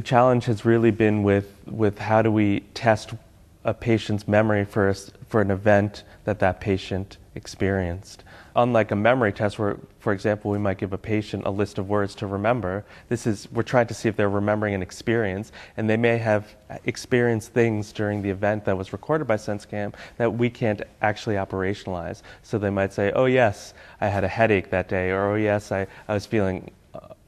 challenge has really been with how do we test a patient's memory for an event that patient experienced. Unlike a memory test where, for example, we might give a patient a list of words to remember, we're trying to see if they're remembering an experience, and they may have experienced things during the event that was recorded by SenseCam that we can't actually operationalize. So they might say, oh yes, I had a headache that day, or oh yes, I was feeling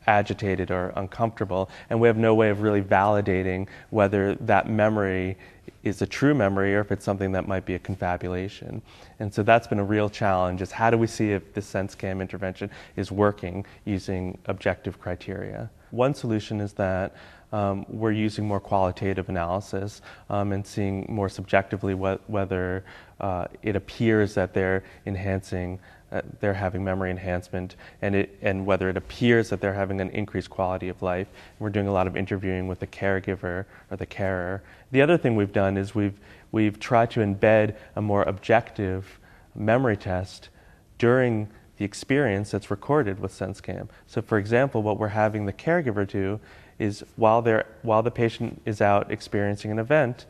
agitated or uncomfortable, and we have no way of really validating whether that memory is a true memory or if it's something that might be a confabulation. And so that's been a real challenge, is how do we see if the SenseCam intervention is working using objective criteria. One solution is that we're using more qualitative analysis and seeing more subjectively whether it appears that they're enhancing, they're having memory enhancement, and whether it appears that they're having an increased quality of life. We're doing a lot of interviewing with the caregiver or the carer. The other thing we've done is we've tried to embed a more objective memory test during the experience that's recorded with SenseCam. So for example, what we're having the caregiver do is while the patient is out experiencing an event,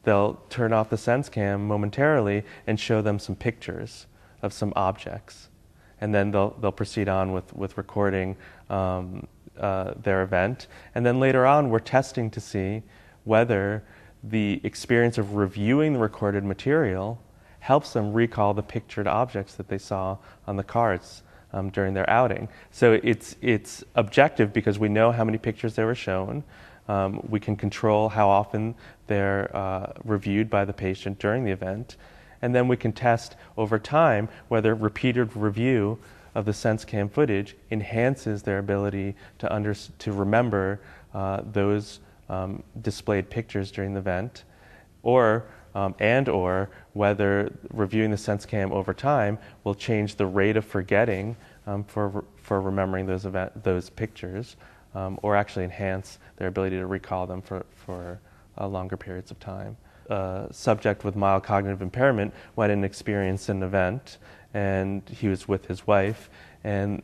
they'll turn off the SenseCam momentarily and show them some pictures of some objects. And then they'll proceed on with recording their event. And then later on, we're testing to see whether the experience of reviewing the recorded material helps them recall the pictured objects that they saw on the cards during their outing. So it's objective because we know how many pictures they were shown. We can control how often they're reviewed by the patient during the event. And then we can test over time whether repeated review of the SenseCam footage enhances their ability to remember those displayed pictures during the event, or whether reviewing the SenseCam over time will change the rate of forgetting for remembering those pictures, or actually enhance their ability to recall them for longer periods of time. A subject with mild cognitive impairment went and experienced an event, and he was with his wife, and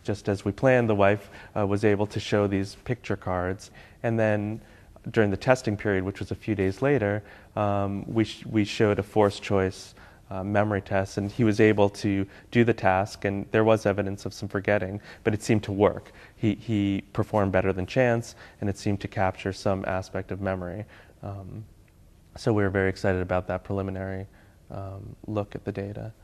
just as we planned, the wife was able to show these picture cards, and then during the testing period, which was a few days later, we showed a forced choice memory test, and he was able to do the task, and there was evidence of some forgetting, but it seemed to work. He performed better than chance, and it seemed to capture some aspect of memory. So we were very excited about that preliminary look at the data.